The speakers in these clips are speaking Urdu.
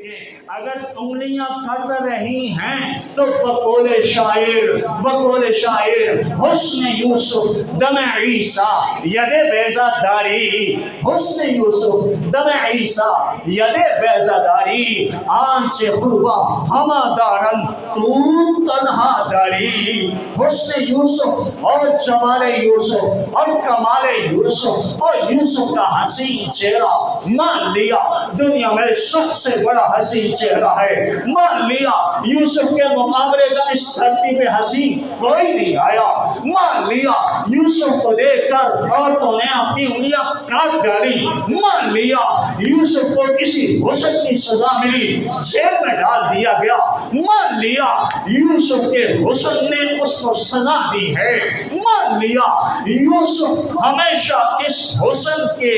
دیکھیں اگر انگلیاں کٹ رہی ہیں تو بقول شاعر حسن یوسف دم عیسیٰ ید بیضہ داری، حسن یوسف دم عیسیٰ ید بیضہ داری، آنچ خوبا ہما دارن تو تنہا داری۔ حسن یوسف اور جمال یوسف اور کمال یوسف اور یوسف کا حسین چہرہ مان لیا دنیا میں سب سے بڑا حسین چہرہ ہے، مان لیا یوسف کے مقابلے کا اس دھرتی پہ حسین کوئی نہیں آیا، مان لیا یوسف کو دیکھ کر عورتوں نے اپنی انگلیاں کاٹ ڈالی، مان لیا یوسف کو کسی حسن کی سزا ملی جیل میں ڈال دیا گیا، مان لیا یوسف کے حسن نے اس کو سزا دی ہے، مان لیا یوسف ہمیشہ اس حسن کے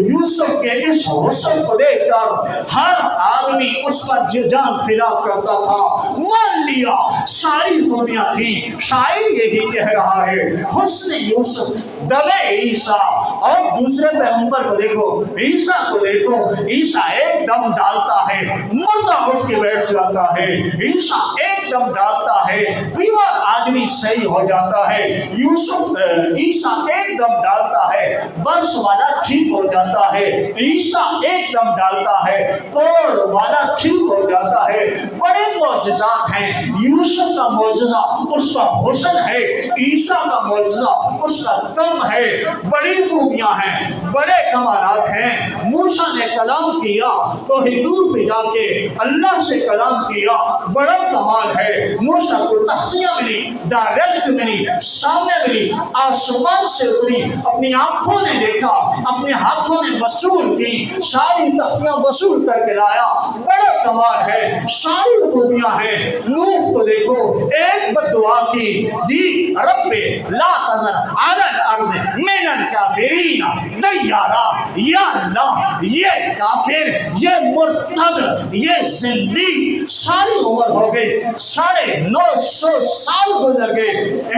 یوسف کے اس حسن کو دیکھ کر ہر آدمی اس پر جان فدا کرتا تھا، مان لیا ساری دنیا تھی، شاعر یہی کہہ رہا ہے حسن یوسف دم عیسیٰ۔ اور دوسرے پیغمبر کو دیکھو، عیسیٰ کو دیکھو، عیسیٰ ایک دم ڈالتا ہے مردہ اٹھ کے بیٹھ جاتا ہے، عیسیٰ ایک دم ڈالتا ہے بیمار آدمی صحیح ہو جاتا ہے، عیسیٰ ایک دم ڈالتا ہے برس والا ٹھیک ہو جاتا ہے، عیسیٰ ایک دم ڈالتا ہے کوڑ والا ٹھیک ہو جاتا ہے۔ بڑے معجزات ہیں، یوسف کا معجزہ اس کا حسن ہے، عیسیٰ کا معجزہ اس کا دم ہے، بڑی خوبیاں ہیں، بڑے کمالات ہیں۔ موسیٰ نے کلام کیا تو دور پہ جا کے اللہ سے کلام کیا، بڑا کمال ہے۔ موسیٰ کو تختیاں ملی، ڈائریکٹ ملی، سامنے ملی، آسمان سے اتری، اپنی آنکھوں نے دیکھا، اپنے ہاتھوں نے وصول کی، ساری تختیاں وصول کر کے لایا، بڑا کمال ہے، ساری خوبیاں ہیں۔ نوح کو دیکھو، ایک بددعا کی، جی رب لا تذر علی الارض من الکافرین دیارا، یا اللہ یہ کافر، یہ مرتد، یہ زندی ساری عمر ہو گئی، 950 سال گزر گئے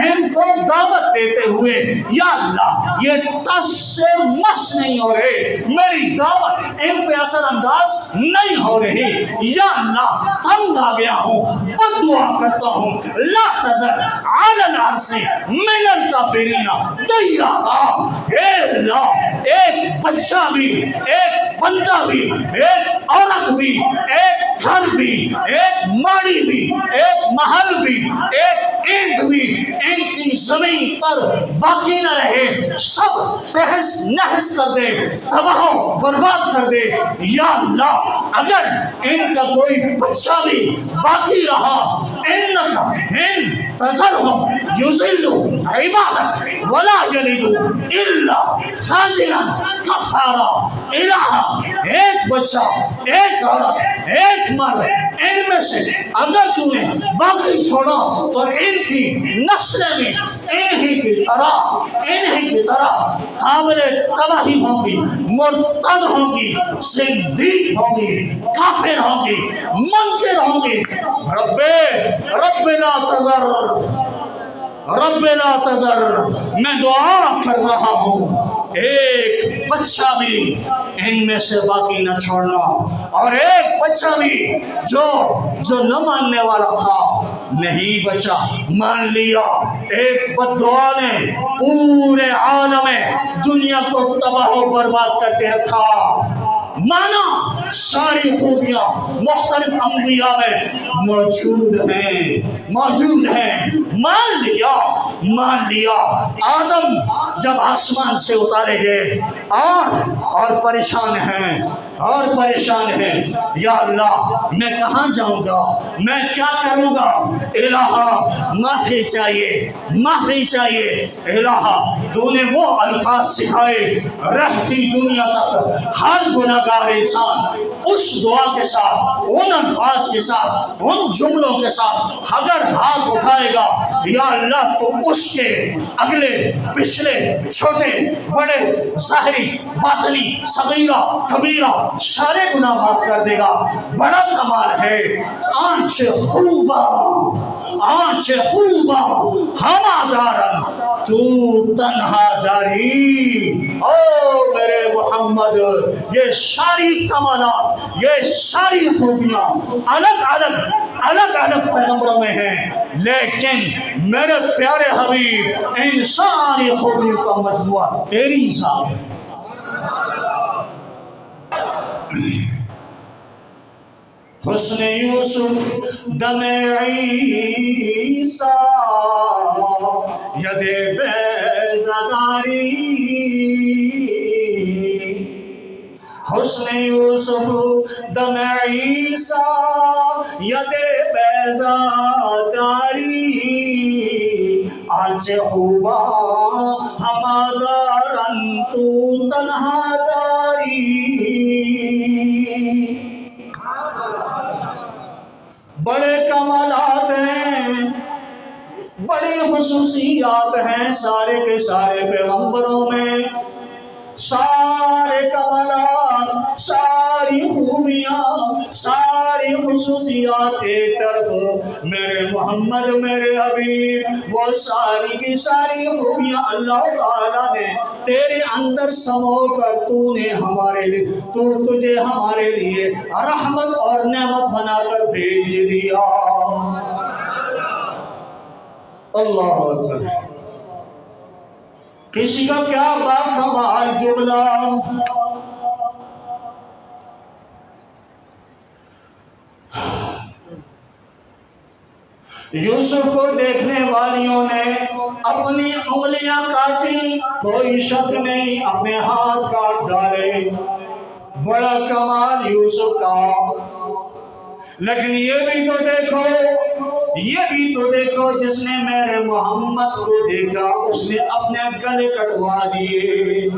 ان کو دعوت دیتے ہوئے، یا اللہ یہ ٹس سے مس نہیں ہو رہے، میری دعوت ان پہ اثر انداز نہیں ہو رہی، یا اللہ تنگ آ گیا ہوں، بد دعا کرتا ہوں، لا تذر علی الارض من الکافرین دیارا، اے اللہ ایک بچہ بھی، ایک بندہ بھی، ایک عورت بھی، ایک گھر بھی، ایک ماڑی بھی، ایک محل بھی، ایک اینٹ بھی ان کی زمین پر باقی نہ رہے، سب تہس نہس کر دے، تباہ و برباد کر دے، یا اللہ اگر ان کا کوئی بچہ بھی باقی رہا، انکا ان تذرہم یضلوا عبادک ولا یلدوا الا فاجرا کفارا، الہ ایک بچہ، ایک عورت، ایک مرد ان میں سے اگر تو نے باقی چھوڑا تو ان کی نسلیں میں انہی کی طرح قابل تباہی ہوں گی، مرتد ہوں گی، زندیق ہوں گی، کافر ہوں گی، منکر ہوں گی۔ رب لا تذر، میں دعا کر رہا ہوں ایک بچہ بھی ان میں سے باقی نہ چھوڑنا، اور ایک بچہ بھی جو نہ ماننے والا تھا نہیں بچا، مان لیا۔ ایک بددعا نے پورے عالم دنیا کو تباہ و برباد کر کے رکھا، مانا ساری خوبیاں مختلف انبیاء میں موجود ہیں، مان لیا۔ آدم جب آسمان سے اتارے گئے اور پریشان ہیں، یا اللہ میں کہاں جاؤں گا، میں کیا کروں گا، الہ معافی چاہیے، الہ تو نے وہ الفاظ سکھائے رہتی دنیا تک ہر گناہگار انسان اس دعا کے ساتھ، ان الفاظ کے ساتھ، ان جملوں کے ساتھ اگر ہاتھ اٹھائے گا، یا اللہ تو اس کے اگلے پچھلے چھوٹے بڑے ظاہری باطنی صغیرہ کبیرہ سارے گناہ معاف کر دے گا. بڑا کمال ہے. آنچ خوبا ہما دارن تو تنہا داری. او میرے محمد، یہ ساری کمالات، یہ ساری خوبیاں الگ الگ پیغمبروں میں ہیں، لیکن میرے پیارے حبیب ان ساری خوبیوں کا مجموعہ تیری ذات ہے. حسن یوسف دم عیسیٰ ید بیضداری. حسن یوسف دم عیسیٰ ید بیضداری. آنچ خوبا ہما دارن تو تنہا داری. بڑے کمالات ہیں، بڑی خصوصیات ہیں سارے کے سارے پیغمبروں میں. سارے کمالات، ساری خوبیاں، ساری خصوصیات ایک طرف، میرے محمد میرے حبیب وہ ساری کی ساری خوبیاں اللہ تعالیٰ نے تیرے اندر سمو کر تو نے ہمارے لیے، تجھے ہمارے لیے رحمت اور نعمت بنا کر بھیج دیا. اللہ اکبر. کسی کا کیا باکمال جملہ. یوسف کو دیکھنے والیوں نے اپنی انگلیاں کاٹی، کوئی شک نہیں، اپنے ہاتھ کاٹ ڈالے. بڑا کمال یوسف کا. لیکن یہ بھی تو دیکھو جس نے میرے محمد کو دیکھا اس نے اپنے گلے کٹوا دیے.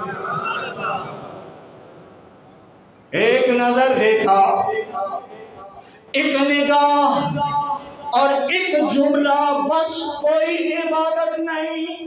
ایک نظر دیکھا، ایک نگاہ اور ایک جملہ، بس کوئی عبادت نہیں.